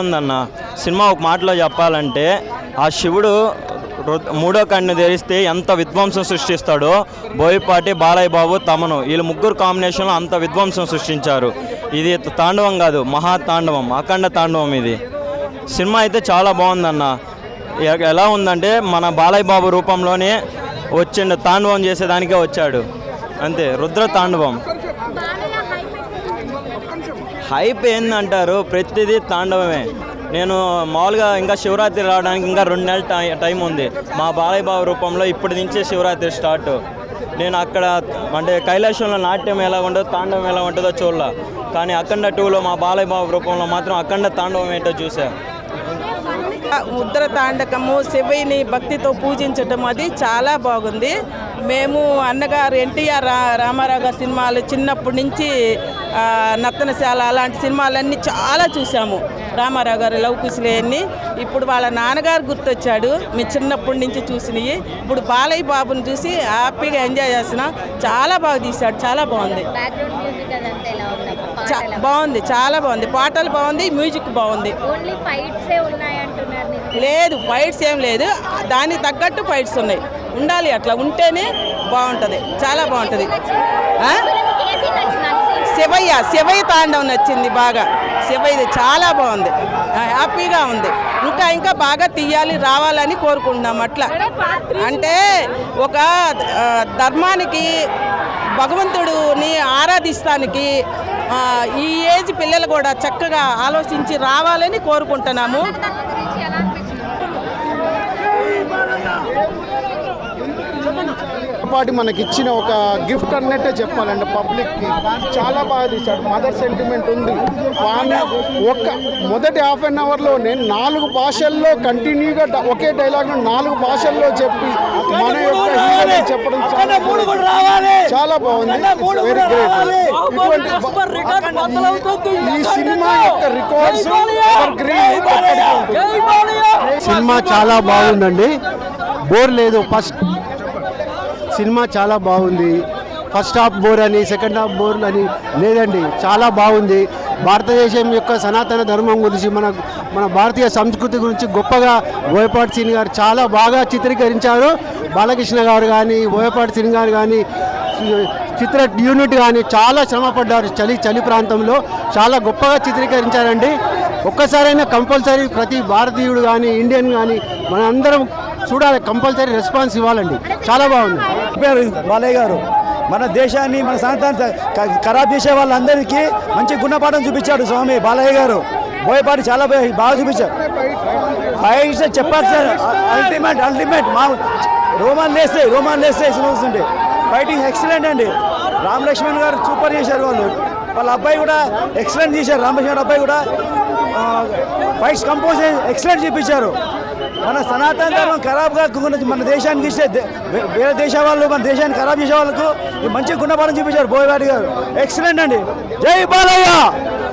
బాగుందన్న సినిమా. ఒక మాటలో చెప్పాలంటే ఆ శివుడు మూడో కన్ను తెరిస్తే ఎంత విధ్వంసం సృష్టిస్తాడో బోయపాటి, బాలయ్య బాబు, తమను వీళ్ళు ముగ్గురు కాంబినేషన్లో అంత విధ్వంసం సృష్టించారు. ఇది తాండవం కాదు, మహా తాండవం, అఖండ తాండవం. ఇది సినిమా అయితే చాలా బాగుందన్న. ఎలా ఉందంటే మన బాలయ్య బాబు రూపంలోనే వచ్చిండు, తాండవం చేసేదానికే వచ్చాడు అంతే. రుద్ర తాండవం హైప్ ఏందంటారు, ప్రతిదీ తాండవమే. నేను మామూలుగా ఇంకా శివరాత్రి రావడానికి ఇంకా 2 నెలల టైం ఉంది. మా బాలయ్య బాబు రూపంలో ఇప్పటి నుంచే శివరాత్రి స్టార్ట్. నేను అక్కడ అంటే కైలాసంలో నాట్యం ఎలా ఉంటుందో, తాండవం ఎలా ఉంటుందో చూడాల, కానీ అఖండ 2లో మా బాలయ్య బాబు రూపంలో మాత్రం అఖండ తాండవం ఏంటో చూసా. ఉత్తర తాండకము, శివుని భక్తితో పూజించటం అది చాలా బాగుంది. మేము అన్నగారు ఎన్టీఆర్ రామారావు గారి సినిమాలు చిన్నప్పటి నుంచి నర్తనశాల అలాంటి సినిమాలన్నీ చాలా చూసాము. రామారావు గారు లవ్ కుశలేని. ఇప్పుడు వాళ్ళ నాన్నగారు గుర్తొచ్చాడు, మేము చిన్నప్పటి నుంచి చూసినవి. ఇప్పుడు బాలయ్య బాబుని చూసి హ్యాపీగా ఎంజాయ్ చేస్తున్నాం. చాలా బాగా తీశాడు, చాలా బాగుంది. బాగుంది, చాలా బాగుంది. పాటలు బాగుంది, మ్యూజిక్ బాగుంది. లేదు, ఫైట్స్ ఏం లేదు, దానికి తగ్గట్టు ఫైట్స్ ఉన్నాయి. ఉండాలి, అట్లా ఉంటేనే బాగుంటుంది, చాలా బాగుంటుంది. శివయ్య తాండవం నచ్చింది బాగా. శివయ్యది చాలా బాగుంది, హ్యాపీగా ఉంది. ఇంకా బాగా తీయాలి, రావాలని కోరుకుంటున్నాం. అట్లా అంటే ఒక ధర్మానికి, భగవంతుడిని ఆరాధిస్తానికి ఈ ఏజ్ పిల్లలు కూడా చక్కగా ఆలోచించి రావాలని కోరుకుంటున్నాము. పాటి మనకి ఇచ్చిన ఒక గిఫ్ట్ అన్నట్టే చెప్పాలండి. పబ్లిక్కి చాలా బాగా తీశాడు. మదర్ సెంటిమెంట్ ఉంది. మొదటి హాఫ్ అన్ అవర్లోనే 4 భాషల్లో కంటిన్యూగా ఒకే డైలాగ్ 4 భాషల్లో చెప్పి మన యొక్క హీరోని చెప్పడం చాలా బాగుంది. Very great. ఈ సినిమా యొక్క రికార్డ్స్ సినిమా చాలా బాగుందండి, బోర్ లేదు. ఫస్ట్ సినిమా చాలా బాగుంది. ఫస్ట్ హాఫ్ బోర్ అని, సెకండ్ హాఫ్ బోర్ అని లేదండి, చాలా బాగుంది. భారతదేశం యొక్క సనాతన ధర్మం గురించి, మన భారతీయ సంస్కృతి గురించి గొప్పగా బోయపాటి శ్రీని గారు చాలా బాగా చిత్రీకరించారు. బాలకృష్ణ గారు కానీ, బోయపాటి శ్రీని గారు కానీ, చిత్ర యూనిట్ కానీ చాలా శ్రమపడ్డారు. చలి ప్రాంతంలో చాలా గొప్పగా చిత్రీకరించారండి. ఒక్కసారైనా కంపల్సరీ ప్రతి భారతీయుడు కానీ, ఇండియన్ కానీ మనందరం చూడాలి, కంపల్సరీ రెస్పాన్స్ ఇవ్వాలండి. చాలా బాగుంది. బాలయ్య గారు మన దేశాన్ని, మన సనాతన ఖరాబ్ చేసే వాళ్ళందరికీ మంచి గుణపాఠం చూపించాడు స్వామి బాలయ్య గారు. బోయపాటి చాలా బాగా చూపించారు. ఫైట్స్ చెప్పాలి సార్, అల్టిమేట్ మా రోమాన్ లేస్తే చూస్తుంటే ఫైటింగ్ ఎక్సలెంట్ అండి. రామ్ లక్ష్మణ్ గారు సూపర్ చేశారు. వాళ్ళ అబ్బాయి కూడా ఎక్సలెంట్ చేశారు. రామ్ లక్ష్మణ్ అబ్బాయి కూడా ఫైట్స్ కంపోజ్ ఎక్సలెంట్ చూపించారు. మన సనాతన ధర్మం ఖరాబ్ కాకుండా మన దేశానికి ఇస్తే వేరే దేశ వాళ్ళు మన దేశాన్ని ఖరాబ్ చేసే వాళ్ళకు మంచి గుణపాఠం చూపించారు బోయపాటి గారు. ఎక్సలెంట్ అండి. జై బాలయ్య.